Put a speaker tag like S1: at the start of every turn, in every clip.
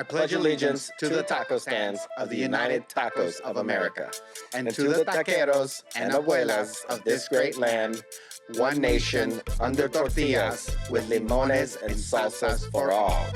S1: I pledge allegiance to the taco stands of the United Tacos of America, and to the taqueros and abuelas of this great land, one nation under tortillas with limones and salsas for all.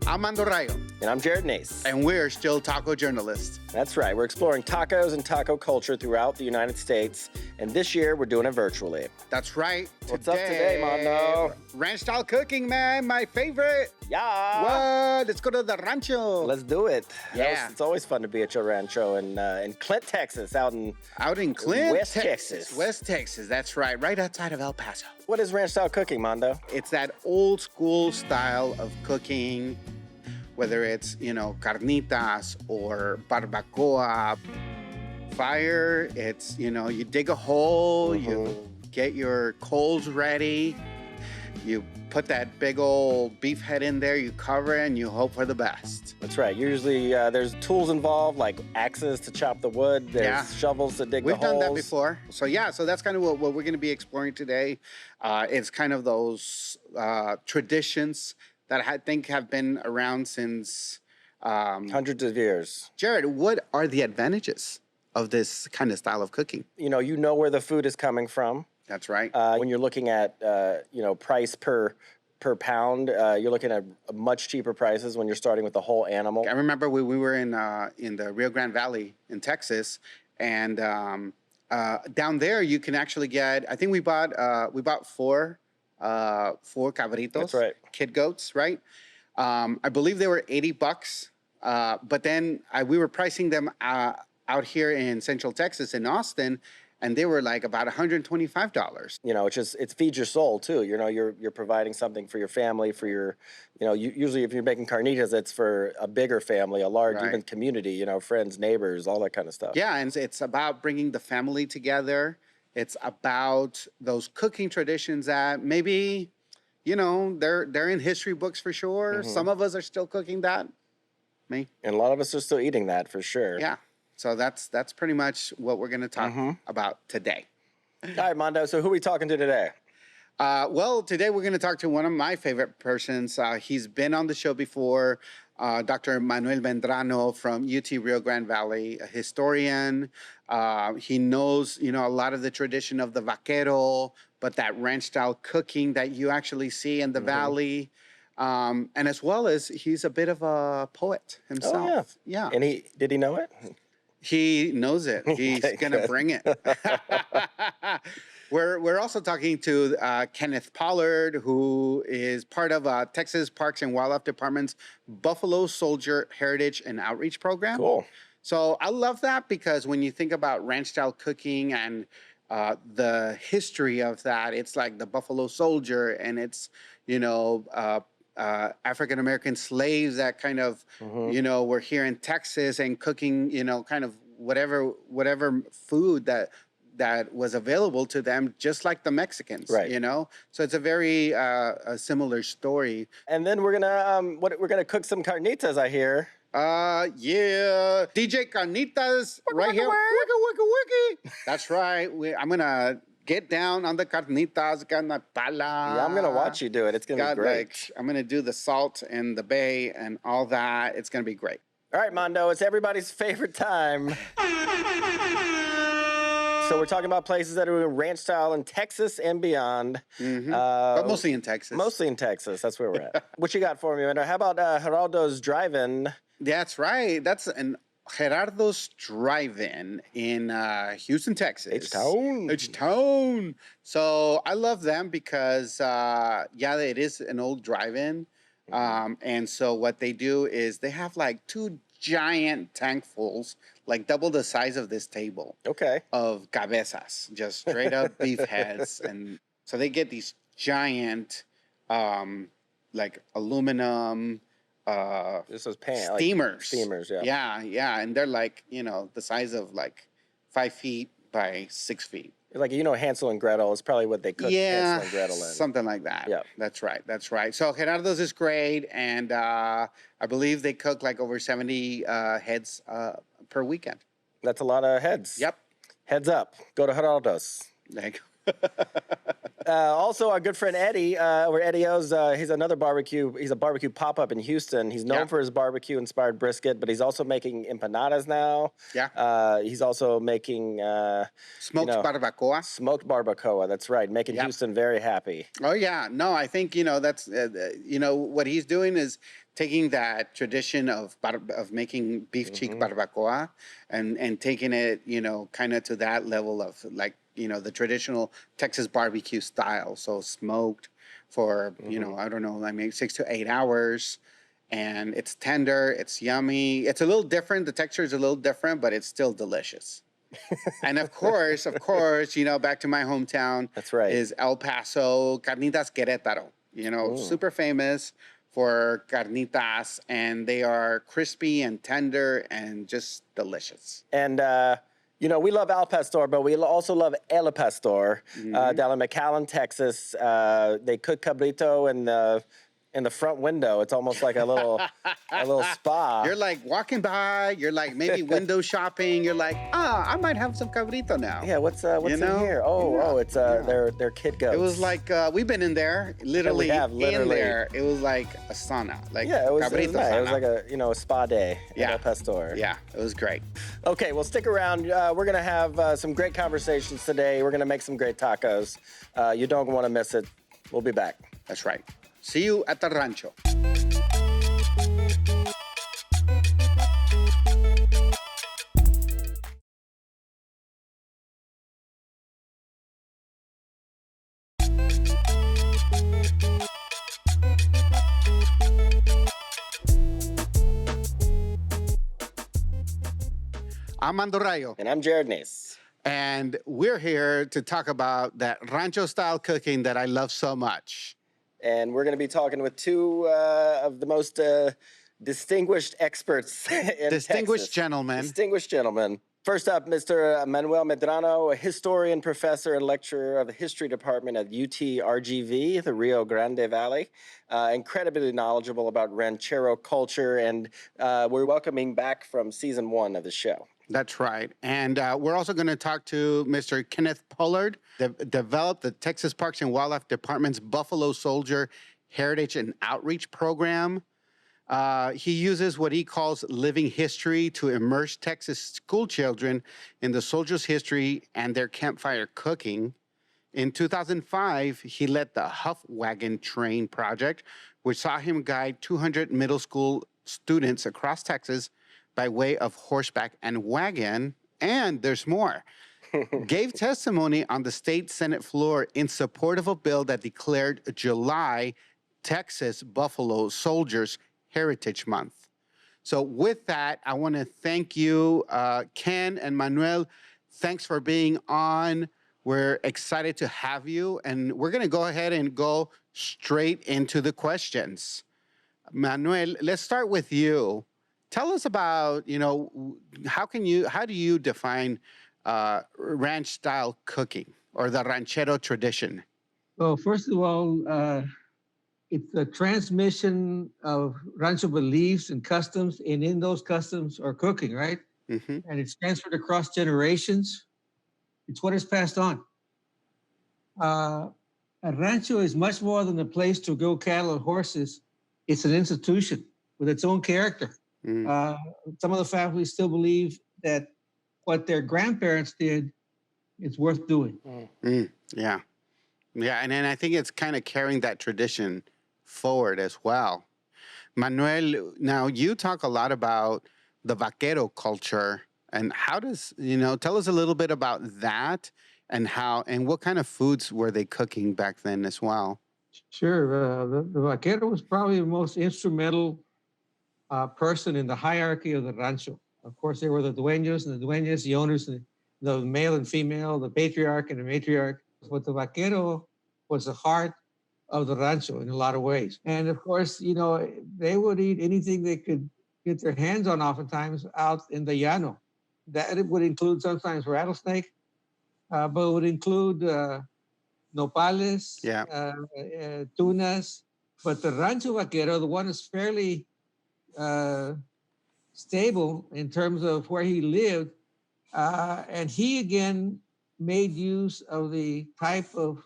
S2: I'm Mando, Rayo.
S1: And I'm Jarod, Neece.
S2: And we're still taco journalists.
S1: That's right. We're exploring tacos and taco culture throughout the United States. And this year, we're doing it virtually.
S2: That's right.
S1: What's up today, Mando?
S2: Ranch-style cooking, man. My favorite.
S1: Yeah.
S2: What? Let's go to the rancho.
S1: Let's do it.
S2: Yeah.
S1: It's always fun to be at your rancho in Clint, Texas, out in
S2: Clint,
S1: West Texas.
S2: West Texas. That's right. Right outside of El Paso.
S1: What is ranch-style cooking, Mando?
S2: It's that old school style of cooking, whether it's, carnitas or barbacoa. Fire, it's, you dig a hole, you get your coals ready, you put that big old beef head in there, you cover it, and you hope for the best.
S1: That's right. Usually there's tools involved, like axes to chop the wood, there's shovels to dig the holes.
S2: We've done that before. So that's kind of what we're going to be exploring today. It's kind of those traditions that I think have been around since...
S1: hundreds of years.
S2: Jarod, what are the advantages of this kind of style of cooking?
S1: You know where the food is coming from.
S2: That's right.
S1: When you're looking at, price per pound, you're looking at much cheaper prices when you're starting with the whole animal.
S2: I remember we were in the Rio Grande Valley in Texas, and down there you can actually get. I think we bought four cabritos.
S1: That's right.
S2: Kid goats, right? I believe they were $80, but then we were pricing them out here in Central Texas in Austin, and they were like about $125.
S1: It feeds your soul too. You're providing something for your family, for your, usually if you're making carnitas, it's for a bigger family, a large even community, friends, neighbors, all that kind of stuff.
S2: Yeah, and it's about bringing the family together. It's about those cooking traditions that maybe, they're in history books for sure. Some of us are still cooking that. Me.
S1: And a lot of us are still eating that for sure.
S2: Yeah. So that's pretty much what we're going to talk about today.
S1: All right, Mando. So who are we talking to today?
S2: Today we're going to talk to one of my favorite persons. He's been on the show before, Dr. Manuel Vendrano from UT Rio Grande Valley, a historian. He knows, a lot of the tradition of the Vaquero, but that ranch-style cooking that you actually see in the valley. And as well as he's a bit of a poet himself.
S1: Oh,
S2: yeah.
S1: And did he know it?
S2: He knows it. He's going to bring it. We're also talking to Kenneth Pollard, who is part of Texas Parks and Wildlife Department's Buffalo Soldier Heritage and Outreach Program.
S1: Cool.
S2: So I love that because when you think about ranch-style cooking and the history of that, it's like the Buffalo Soldier, and it's, African-American slaves that kind of, were here in Texas and cooking, kind of whatever food that was available to them, just like the Mexicans,
S1: right?
S2: So it's a very a similar story.
S1: And then we're gonna cook some carnitas, I hear.
S2: Yeah, DJ Carnitas right here. Wiki. That's right. I'm gonna get down on the carnitas, pala.
S1: Yeah, I'm going to watch you do it. It's going to be great.
S2: I'm going to do the salt and the bay and all that. It's going to be great.
S1: All right, Mando, it's everybody's favorite time. So we're talking about places that are doing ranch style in Texas and beyond.
S2: But mostly in Texas.
S1: Mostly in Texas. That's where we're at. What you got for me, Mando? How about Geraldo's Drive-In?
S2: That's right. That's an Gerardo's Drive-In in Houston, Texas. H-Town. So I love them because, it is an old drive-in. And so what they do is they have like two giant tankfuls, like double the size of this table.
S1: Okay. Of
S2: cabezas, just straight up beef heads. And so they get these giant, aluminum...
S1: this is pan
S2: steamers.
S1: Steamers, yeah.
S2: Yeah, and they're like, the size of like 5 feet by 6 feet.
S1: Like, Hansel and Gretel is probably what they cooked
S2: Yeah,
S1: Hansel and Gretel in.
S2: something like that.
S1: Yeah.
S2: That's right. That's right. So Gerardo's is great, and I believe they cook like over 70 heads per weekend.
S1: That's a lot of heads.
S2: Yep.
S1: Heads up. Go to Gerardo's.
S2: There you go.
S1: Also, our good friend Eddie, or Eddie O's, he's another barbecue. He's a barbecue pop-up in Houston. He's known for his barbecue-inspired brisket, but he's also making empanadas now.
S2: Yeah.
S1: He's also making
S2: Smoked barbacoa.
S1: Smoked barbacoa. That's right, making Houston very happy.
S2: Oh yeah, no, I think that's what he's doing is taking that tradition of making beef cheek barbacoa and taking it kind of to that level of like the traditional Texas barbecue style. So smoked for I don't know, 6 to 8 hours, and it's tender, it's yummy. It's a little different. The texture is a little different, but it's still delicious. And of course, back to my hometown.
S1: That's right.
S2: Is El Paso Carnitas Querétaro. Super famous for carnitas, and they are crispy and tender and just delicious.
S1: And we love Al Pastor, but we also love El Pastor down in McAllen, Texas. They cook cabrito in the front window. It's almost like a little spa.
S2: You're like walking by. You're like maybe window shopping. You're like, I might have some cabrito now.
S1: Yeah, what's in here? It's their kid goats.
S2: It was like we've been in there, literally, in there. It was like a sauna, like
S1: it was
S2: cabrito
S1: nice.
S2: sauna.
S1: It was like a spa day at El Pastor.
S2: Yeah, it was great.
S1: Okay, well, stick around. We're gonna have some great conversations today. We're gonna make some great tacos. You don't want to miss it. We'll be back.
S2: That's right. See you at the rancho. I'm Mando Rayo.
S1: And I'm Jarod Neece.
S2: And we're here to talk about that rancho-style cooking that I love so much.
S1: And we're going to be talking with two of the most distinguished experts in
S2: Distinguished
S1: Texas.
S2: gentlemen.
S1: Distinguished gentlemen. First up, Mr. Manuel Medrano, a historian, professor, and lecturer of the history department at UT-RGV, the Rio Grande Valley. Incredibly knowledgeable about ranchero culture, and we're welcoming back from season 1 of the show.
S2: That's right. And we're also going to talk to Mr. Kenneth Pollard, developed the Texas Parks and Wildlife Department's Buffalo Soldier Heritage and Outreach Program. He uses what he calls living history to immerse Texas school children in the soldiers' history and their campfire cooking. In 2005, he led the Huff Wagon Train project, which saw him guide 200 middle school students across Texas by way of horseback and wagon, and there's more. Gave testimony on the state Senate floor in support of a bill that declared July Texas Buffalo Soldiers Heritage Month. So with that, I want to thank you, Ken and Manuel. Thanks for being on. We're excited to have you, and we're going to go ahead and go straight into the questions. Manuel, let's start with you. Tell us about, how do you define ranch-style cooking or the ranchero tradition?
S3: Well, first of all, it's the transmission of rancho beliefs and customs, and in those customs are cooking, right?
S2: Mm-hmm.
S3: And it's transferred across generations. It's what is passed on. A rancho is much more than a place to grow cattle or horses. It's an institution with its own character.
S2: Mm.
S3: Some of the families still believe that what their grandparents did is worth doing.
S2: Yeah. And then I think it's kind of carrying that tradition forward as well. Manuel, now you talk a lot about the Vaquero culture, and how does, tell us a little bit about that and what kind of foods were they cooking back then as well?
S3: Sure. The Vaquero was probably the most instrumental person in the hierarchy of the rancho. Of course, there were the dueños and the dueñas, the owners, the male and female, the patriarch and the matriarch. But the Vaquero was the heart of the rancho in a lot of ways. And of course, they would eat anything they could get their hands on, oftentimes out in the llano. That would include sometimes rattlesnake, but it would include nopales,
S2: Yeah.
S3: tunas. But the Rancho Vaquero, the one is fairly stable in terms of where he lived. And he again made use of the type of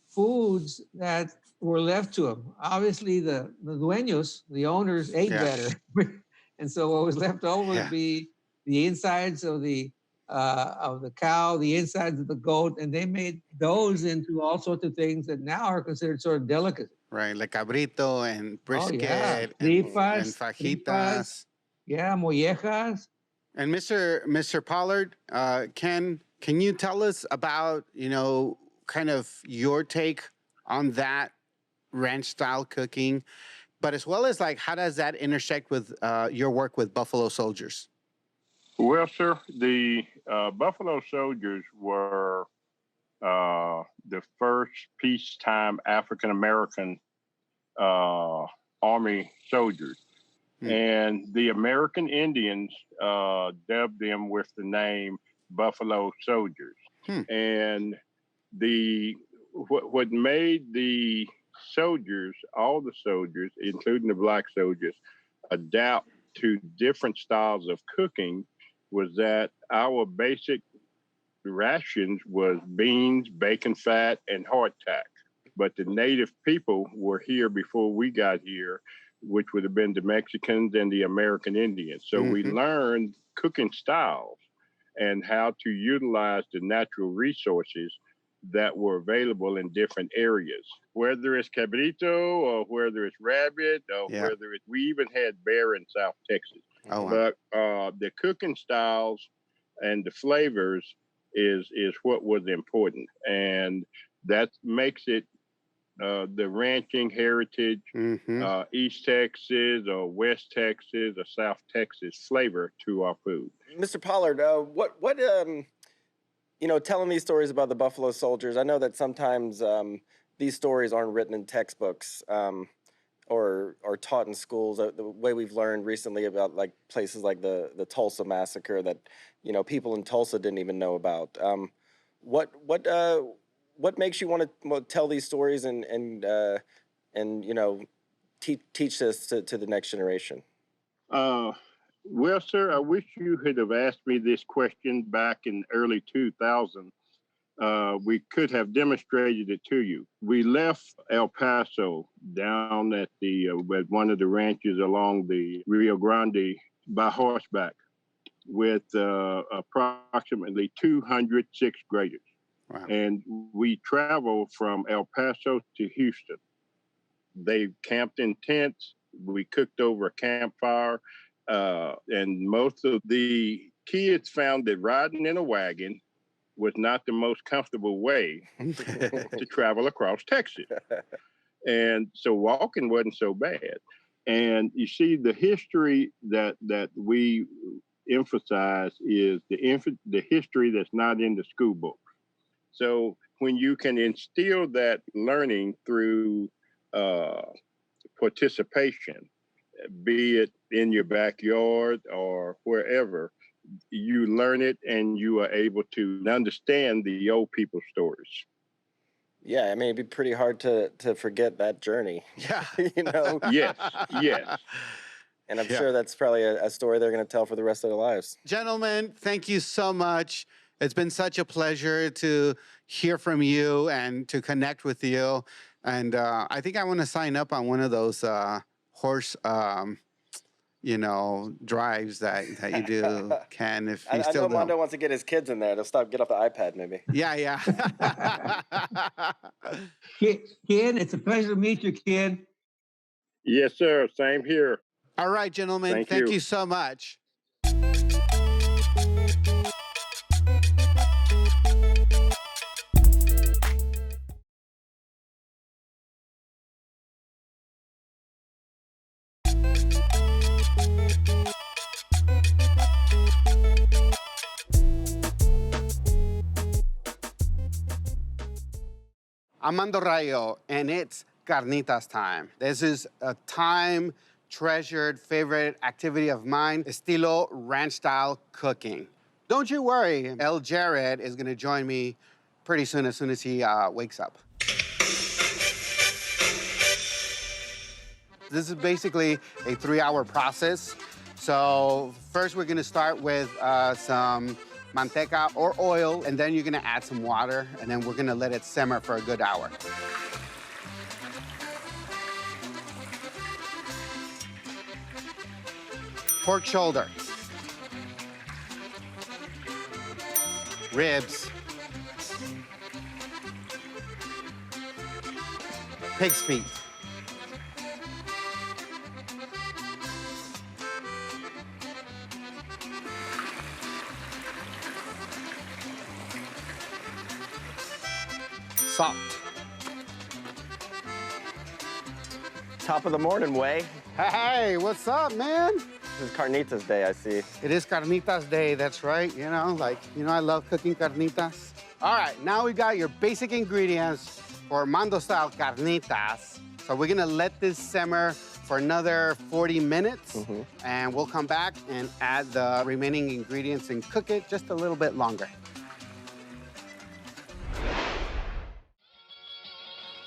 S3: foods that were left to him. Obviously, the dueños, the owners, ate better. And so what was left over would be the insides of the cow, the insides of the goat, and they made those into all sorts of things that now are considered sort of delicacies.
S2: Right, like cabrito and brisket and
S3: Tripas,
S2: fajitas.
S3: Yeah, mollejas.
S2: And Mr. Pollard, can you tell us about, kind of your take on that ranch style cooking, but as well as like how does that intersect with your work with Buffalo Soldiers?
S4: Well, sir, the Buffalo Soldiers were the first peacetime African-American Army soldiers. And the American Indians dubbed them with the name Buffalo Soldiers. And what made the soldiers, all the soldiers, including the black soldiers, adapt to different styles of cooking was that our basic rations was beans, bacon fat, and hardtack. But the native people were here before we got here, which would have been the Mexicans and the American Indians. So we learned cooking styles and how to utilize the natural resources that were available in different areas, whether it's cabrito or whether it's rabbit or whether we even had bear in South Texas.
S2: Oh, wow.
S4: But the cooking styles and the flavors is what was important. And that makes it the ranching heritage, East Texas or West Texas or South Texas flavor to our food.
S1: Mr. Pollard, telling these stories about the Buffalo Soldiers, I know that sometimes these stories aren't written in textbooks or taught in schools. The way we've learned recently about like places like the Tulsa massacre that people in Tulsa didn't even know about. What makes you want to tell these stories and teach this to the next generation?
S4: Well, sir, I wish you had have asked me this question back in early 2000. We could have demonstrated it to you. We left El Paso down at one of the ranches along the Rio Grande by horseback with approximately 200 sixth graders.
S2: Wow.
S4: And we traveled from El Paso to Houston. They camped in tents. We cooked over a campfire. And most of the kids found that riding in a wagon was not the most comfortable way to travel across Texas. And so walking wasn't so bad. And you see, the history that we emphasize is the history that's not in the school book. So when you can instill that learning through participation, be it in your backyard or wherever, you learn it and you are able to understand the old people's stories.
S1: Yeah, I mean, it'd be pretty hard to forget that journey.
S2: Yeah.
S4: Yes.
S1: And I'm sure that's probably a story they're going to tell for the rest of their lives.
S2: Gentlemen, thank you so much. It's been such a pleasure to hear from you and to connect with you. And I think I want to sign up on one of those horse, drives that you do, Ken. If you
S1: I know Mando wants to get his kids in there. They'll get off the iPad, maybe.
S2: Yeah.
S3: Ken, it's a pleasure to meet you, Ken.
S4: Yes, sir. Same here.
S2: All right, gentlemen. Thank you so much. I'm Mando Rayo, and it's carnitas time. This is a time-treasured favorite activity of mine, estilo ranch-style cooking. Don't you worry. El Jarod is going to join me pretty soon as he wakes up. This is basically a 3-hour process. So first we're gonna start with some manteca or oil, and then you're gonna add some water, and then we're gonna let it simmer for a good hour. Pork shoulder. Ribs. Pig's feet. Salt.
S1: Top of the morning, Way.
S2: Hey, what's up, man?
S1: This is Carnitas Day, I see.
S2: It is Carnitas Day, that's right. You know, I love cooking carnitas. All right, now we got your basic ingredients for Mando-style carnitas. So we're gonna let this simmer for another 40 minutes, and we'll come back and add the remaining ingredients and cook it just a little bit longer.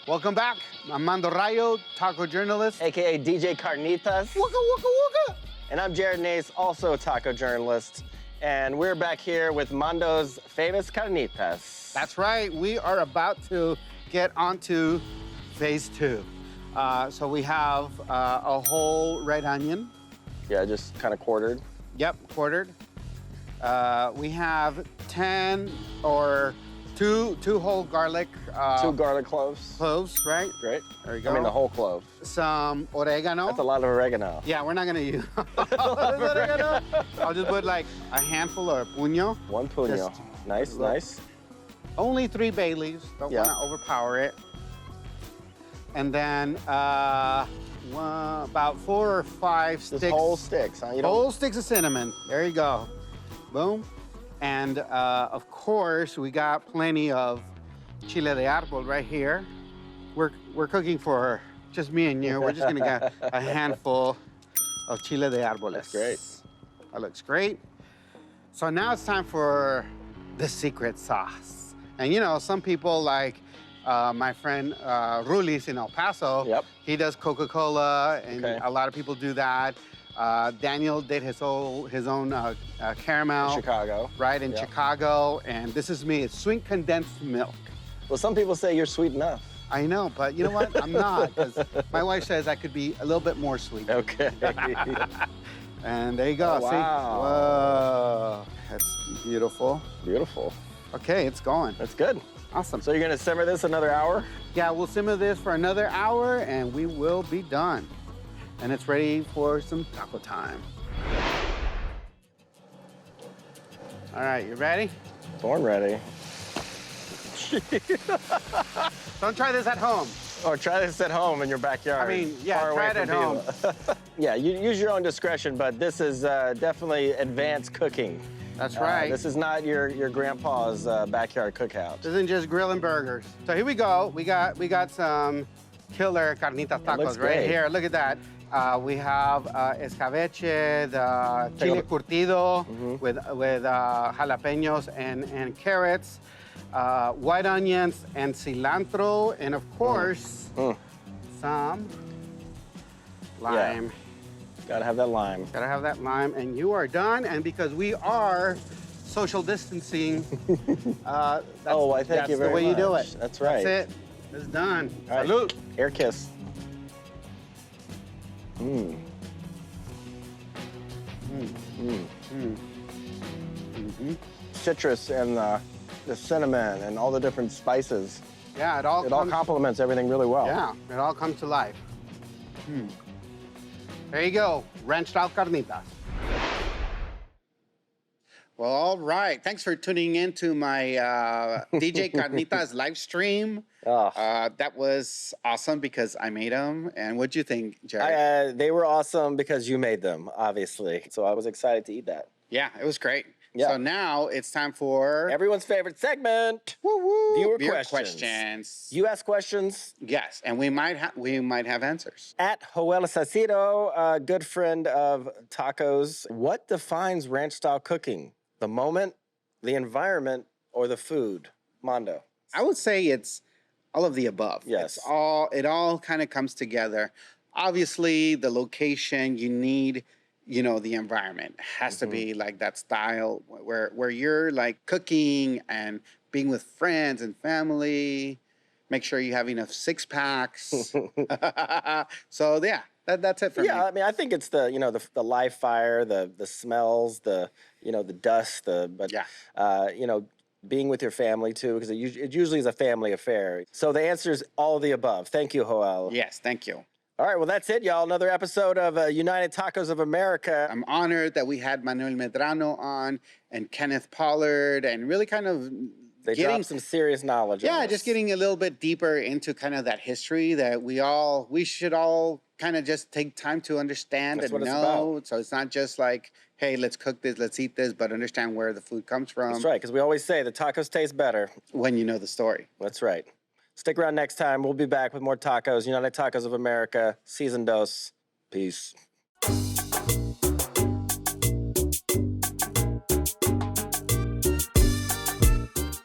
S2: Welcome back. I'm Mando Rayo, taco journalist.
S1: AKA DJ Carnitas.
S2: Wooka, wooka, wooka.
S1: And I'm Jarod Neece, also a taco journalist. And we're back here with Mando's famous carnitas.
S2: That's right. We are about to get onto phase 2. So we have a whole red onion.
S1: Yeah, just kind of quartered.
S2: Yep, quartered. We have 10 or two whole garlic.
S1: 2 garlic cloves.
S2: Cloves, right?
S1: Great.
S2: There you go.
S1: I mean, the whole clove.
S2: Some oregano.
S1: That's a lot of oregano.
S2: Yeah, we're not gonna use oregano. I'll just put like a handful or a puño.
S1: 1 puño.
S2: Just
S1: Nice,
S2: look.
S1: nice.
S2: Only 3 bay leaves. Don't
S1: Yeah.
S2: wanna overpower it. And then about 4 or 5
S1: Just
S2: sticks.
S1: whole sticks, huh? You don't...
S2: Whole sticks of cinnamon. There you go. Boom. And of course, we got plenty of chile de árbol right here. We're cooking for just me and you. We're just gonna get a handful of chile de árboles.
S1: That's great.
S2: That looks great. So now it's time for the secret sauce. And you know, some people like my friend Rulis in El Paso.
S1: Yep.
S2: He does Coca-Cola, and
S1: Okay.
S2: a lot of people do that. Daniel did his own caramel.
S1: Chicago.
S2: Right, in
S1: Yep.
S2: Chicago. And this is me, it's sweet condensed milk.
S1: Well, some people say you're sweet enough.
S2: I know, but you know what? I'm not, because my wife says I could be a little bit more sweet.
S1: Okay.
S2: And there you go,
S1: Oh,
S2: see?
S1: wow.
S2: Whoa, that's beautiful.
S1: Beautiful.
S2: Okay, it's going.
S1: That's good.
S2: Awesome.
S1: So you're gonna simmer this another hour?
S2: Yeah, we'll simmer this for another hour, and we will be done. And it's ready for some taco time. All right, you ready?
S1: Born ready.
S2: Don't try this at home.
S1: Or try this at home in your backyard.
S2: I mean, yeah,
S1: far
S2: try
S1: away
S2: it
S1: from
S2: at home.
S1: people. Yeah, you use your own discretion, but this is definitely advanced cooking.
S2: That's right.
S1: This is not your grandpa's backyard cookout.
S2: This isn't just grilling burgers. So here we go. We got some killer carnitas
S1: It looks
S2: tacos right
S1: great.
S2: here. Look at that. We have escabeche, the chile curtido with jalapenos and carrots, white onions and cilantro, and of course some lime.
S1: Gotta have that lime.
S2: Gotta have that lime, and you are done. And because we are social distancing,
S1: I thank
S2: that's
S1: you very
S2: the way you do
S1: much.
S2: it.
S1: That's right.
S2: That's it. It's done.
S1: All right.
S2: Salud.
S1: Air kiss. Mmm. Citrus and the cinnamon and all the different spices.
S2: Yeah, it all
S1: complements everything really well.
S2: Yeah, it all comes to life. There you go, ranch-style carnitas. Well, all right. Thanks for tuning in to my DJ Carnitas live stream.
S1: Oh.
S2: That was awesome because I made them. And what'd you think, Jerry?
S1: They were awesome because you made them, obviously. So I was excited to eat that.
S2: Yeah, it was great.
S1: Yeah.
S2: So now it's time for
S1: Everyone's favorite segment.
S2: Woo-woo.
S1: Viewer
S2: questions.
S1: You ask questions.
S2: Yes, and we might have answers.
S1: At Joel Sacido, a good friend of tacos, what defines ranch-style cooking The moment, the environment, or the food? Mando.
S2: I would say it's all of the above.
S1: Yes.
S2: It all kind of comes together. Obviously, the location, you need, the environment. It has to be like that style where you're like cooking and being with friends and family. Make sure you have enough 6-packs. So yeah, that's it for me.
S1: Yeah, I mean, I think it's the live fire, the smells, the dust, being with your family too, because it usually is a family affair. So the answer is all of the above. Thank you, Joel.
S2: Yes, thank you.
S1: All right, well, that's it, y'all. Another episode of United Tacos of America.
S2: I'm honored that we had Manuel Medrano on and Kenneth Pollard, and really kind of
S1: They dropped some serious knowledge.
S2: Yeah, just getting a little bit deeper into kind of that history that we should all kind of just take time to understand
S1: That's
S2: and
S1: what it's
S2: know.
S1: about.
S2: So it's not just like, hey, let's cook this, let's eat this, but understand where the food comes from.
S1: That's right, because we always say the tacos taste better
S2: when you know the story.
S1: That's right. Stick around next time. We'll be back with more tacos. United Tacos of America, Season Dos. Peace.